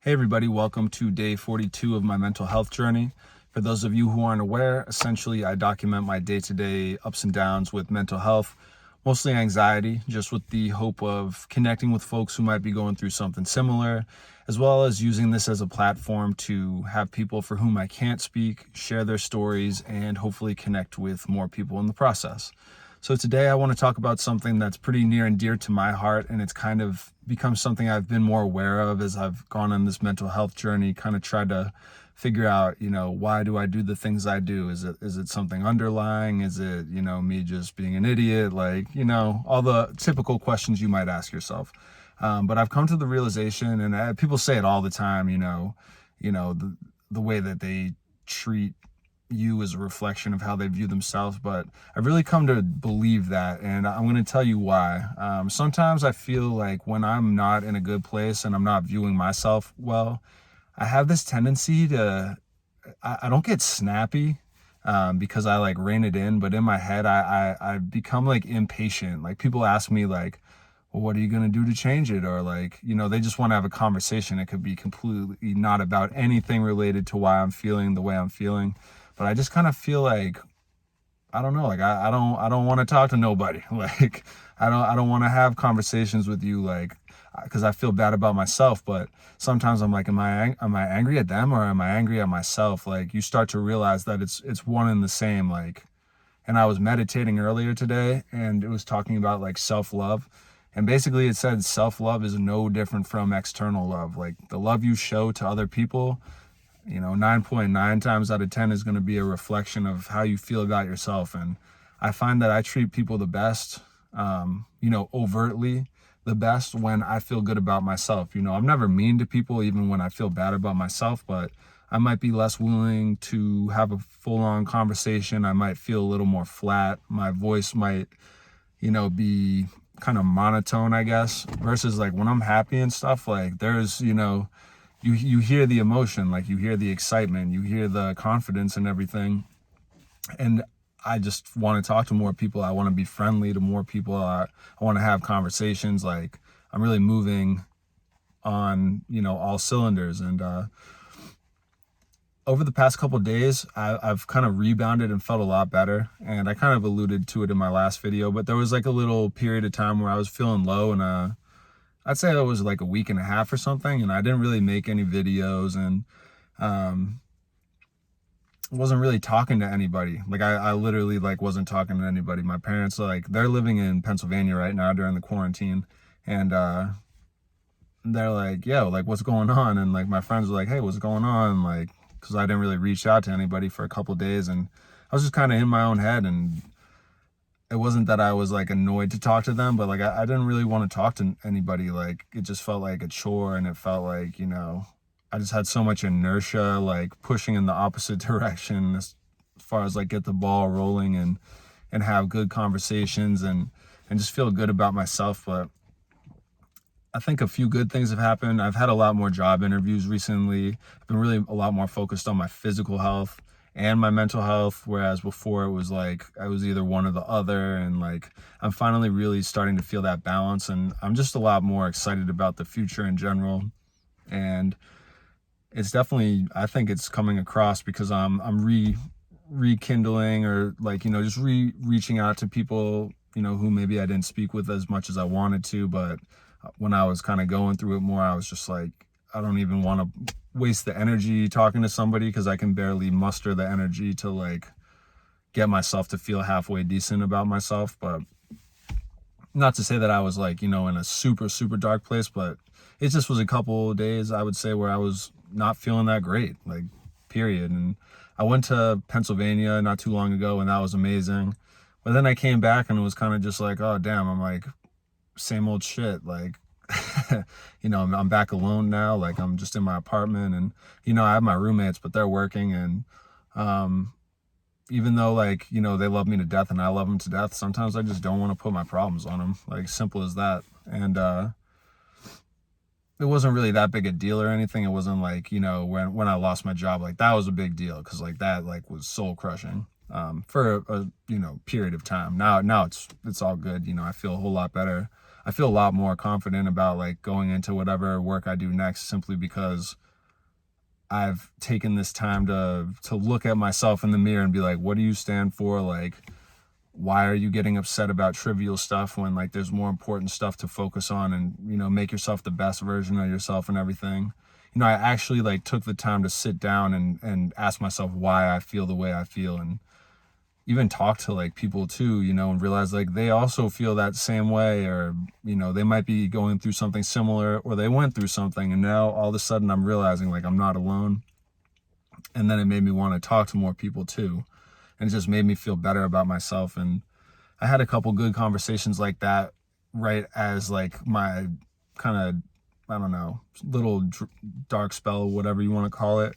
Hey everybody, welcome to day 42 of my mental health journey. For those of you who aren't aware, essentially I document my day-to-day ups and downs with mental health, mostly anxiety, just with the hope of connecting with folks who might be going through something similar, as well as using this as a platform to have people for whom I can't speak share their stories and hopefully connect with more people in the process. So today I want to talk about something that's pretty near and dear to my heart, and it's kind of become something I've been more aware of as I've gone on this mental health journey, kind of tried to figure out, why do I do the things I do? Is it something underlying? Is it, me just being an idiot? All the typical questions you might ask yourself. But I've come to the realization, and people say it all the time, the way that they treat you as a reflection of how they view themselves, but I've really come to believe that, and I'm going to tell you why. Sometimes I feel like when I'm not in a good place and I'm not viewing myself well, I have this tendency to, I don't get snappy, because I like rein it in, but in my head, I become like impatient. Like people ask me like, well, what are you going to do to change it? Or like, they just want to have a conversation. It could be completely not about anything related to why I'm feeling the way I'm feeling. But I just kind of feel like, I don't know, like I don't want to talk to nobody. Like I don't want to have conversations with you, like, because I feel bad about myself. But sometimes I'm like, am I angry at them or am I angry at myself? Like you start to realize that it's one and the same. Like, and I was meditating earlier today, and it was talking about like self-love. And basically it said self-love is no different from external love. Like the love you show to other people, 9.9 times out of 10 is going to be a reflection of how you feel about yourself. And I find that I treat people the best, overtly the best when I feel good about myself. I'm never mean to people, even when I feel bad about myself, but I might be less willing to have a full on conversation. I might feel a little more flat. My voice might, be kind of monotone, I guess, versus like when I'm happy and stuff, like there's, you hear the emotion, like you hear the excitement, you hear the confidence and everything. And I just want to talk to more people. I want to be friendly to more people. I want to have conversations. Like I'm really moving on, all cylinders. And over the past couple of days, I've kind of rebounded and felt a lot better. And I kind of alluded to it in my last video, but there was like a little period of time where I was feeling low, and I'd say it was like a week and a half or something, and I didn't really make any videos, and um, wasn't really talking to anybody. Like I literally like wasn't talking to anybody. My parents, like, they're living in Pennsylvania right now during the quarantine, and they're like, yo, like what's going on? And like my friends were like, hey, what's going on? Like, because I didn't really reach out to anybody for a couple days, and I was just kind of in my own head. And it wasn't that I was like annoyed to talk to them, but like I didn't really want to talk to anybody. Like it just felt like a chore, and it felt like, I just had so much inertia, like pushing in the opposite direction as far as like get the ball rolling and have good conversations and just feel good about myself. But I think a few good things have happened. I've had a lot more job interviews recently. I've been really a lot more focused on my physical health and my mental health, whereas before it was like I was either one or the other. And like I'm finally really starting to feel that balance, and I'm just a lot more excited about the future in general. And it's definitely, I think it's coming across because I'm rekindling, or like, just reaching out to people, who maybe I didn't speak with as much as I wanted to. But when I was kind of going through it more, I was just like, I don't even want to waste the energy talking to somebody, because I can barely muster the energy to like get myself to feel halfway decent about myself. But not to say that I was like, in a super, super dark place, but it just was a couple days, I would say, where I was not feeling that great, like, period. And I went to Pennsylvania not too long ago, and that was amazing. But then I came back and it was kind of just like, oh, damn, I'm like, same old shit. Like, I'm back alone now. Like, I'm just in my apartment, and, I have my roommates, but they're working. And, even though like, they love me to death and I love them to death, sometimes I just don't want to put my problems on them. Like simple as that. And it wasn't really that big a deal or anything. It wasn't like, when I lost my job, like that was a big deal, because like that like was soul crushing for a period of time. Now it's all good. I feel a whole lot better. I feel a lot more confident about like going into whatever work I do next, simply because I've taken this time to look at myself in the mirror and be like, what do you stand for? Like, why are you getting upset about trivial stuff when like there's more important stuff to focus on, and make yourself the best version of yourself and everything. I actually like took the time to sit down and ask myself why I feel the way I feel, and even talk to like people too, and realize like they also feel that same way, or they might be going through something similar, or they went through something, and now all of a sudden I'm realizing like I'm not alone. And then it made me want to talk to more people too, and it just made me feel better about myself. And I had a couple good conversations like that right as like my kind of, I don't know, little dark spell, whatever you want to call it,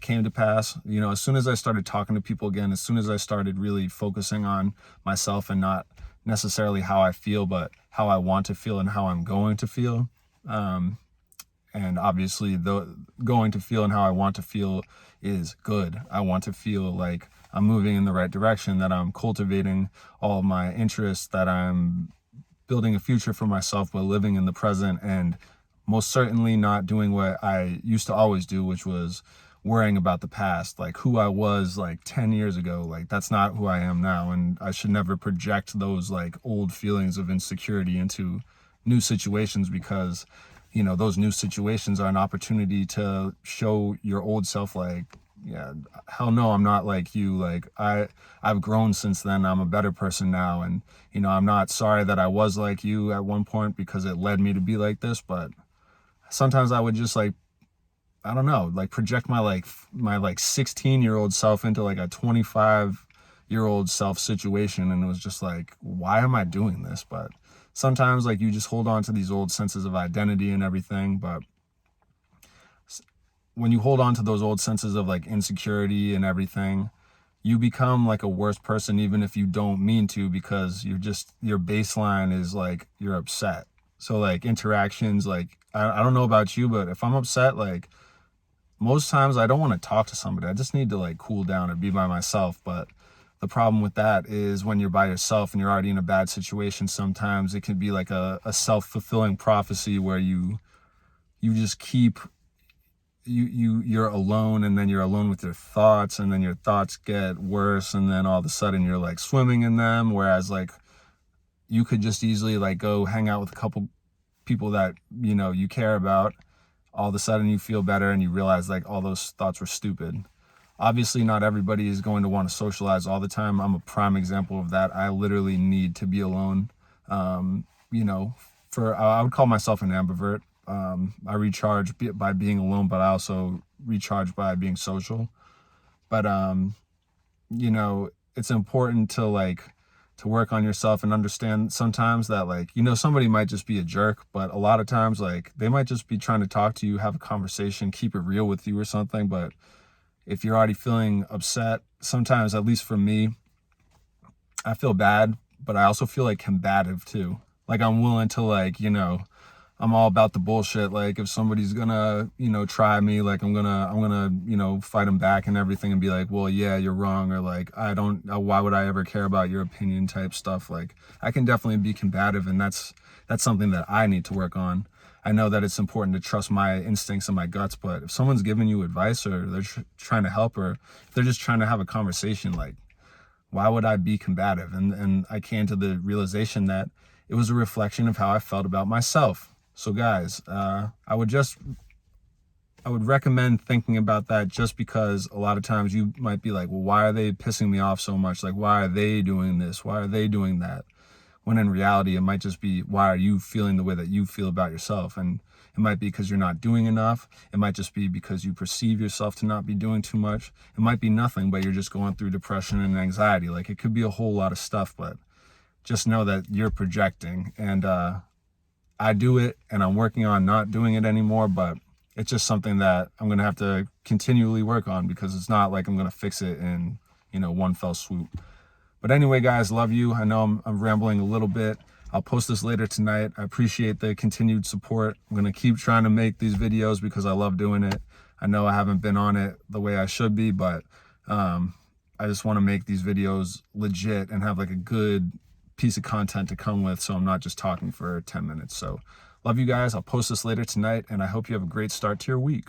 came to pass. As soon as I started talking to people again, as soon as I started really focusing on myself and not necessarily how I feel, but how I want to feel and how I'm going to feel. And obviously the going to feel and how I want to feel is good. I want to feel like I'm moving in the right direction, that I'm cultivating all of my interests, that I'm building a future for myself while living in the present, and most certainly not doing what I used to always do, which was worrying about the past, like who I was like 10 years ago. Like that's not who I am now, and I should never project those like old feelings of insecurity into new situations, because those new situations are an opportunity to show your old self like, yeah, hell no, I'm not like you. Like I've grown since then. I'm a better person now. And, I'm not sorry that I was like you at one point, because it led me to be like this. But sometimes I would just like, I don't know, like project my 16-year-old self into like a 25-year-old self situation. And it was just like, why am I doing this? But sometimes like you just hold on to these old senses of identity and everything. But when you hold on to those old senses of like insecurity and everything, you become like a worse person, even if you don't mean to, because your baseline is like you're upset. So like interactions, like I don't know about you, but if I'm upset, like most times I don't want to talk to somebody. I just need to like cool down or be by myself. But the problem with that is when you're by yourself and you're already in a bad situation, sometimes it can be like a self-fulfilling prophecy where you just keep you're alone, and then you're alone with your thoughts, and then your thoughts get worse, and then all of a sudden you're like swimming in them. Whereas like you could just easily like go hang out with a couple people that you care about. All of a sudden you feel better, and you realize like all those thoughts were stupid. Obviously not everybody is going to want to socialize all the time. I'm a prime example of that. I literally need to be alone. I would call myself an ambivert. I recharge by being alone, but I also recharge by being social. But it's important to work on yourself and understand sometimes that like somebody might just be a jerk, but a lot of times like they might just be trying to talk to you, have a conversation, keep it real with you or something. But if you're already feeling upset, sometimes, at least for me, I feel bad, but I also feel like combative too. Like I'm willing to like I'm all about the bullshit. Like if somebody's gonna, try me, like I'm gonna, fight them back and everything, and be like, well, yeah, you're wrong. Or like, why would I ever care about your opinion type stuff. Like I can definitely be combative, and that's something that I need to work on. I know that it's important to trust my instincts and my guts, but if someone's giving you advice, or they're trying to help, or if they're just trying to have a conversation, like why would I be combative? And I came to the realization that it was a reflection of how I felt about myself. So guys, I would recommend thinking about that, just because a lot of times you might be like, well, why are they pissing me off so much? Like, why are they doing this? Why are they doing that? When in reality, it might just be, why are you feeling the way that you feel about yourself? And it might be because you're not doing enough. It might just be because you perceive yourself to not be doing too much. It might be nothing, but you're just going through depression and anxiety. Like it could be a whole lot of stuff, but just know that you're projecting. And I do it, and I'm working on not doing it anymore, but it's just something that I'm going to have to continually work on, because it's not like I'm going to fix it in, one fell swoop. But anyway, guys, love you. I know I'm rambling a little bit. I'll post this later tonight. I appreciate the continued support. I'm going to keep trying to make these videos because I love doing it. I know I haven't been on it the way I should be, but I just want to make these videos legit and have like a good piece of content to come with, so I'm not just talking for 10 minutes. So love you guys. I'll post this later tonight, and I hope you have a great start to your week.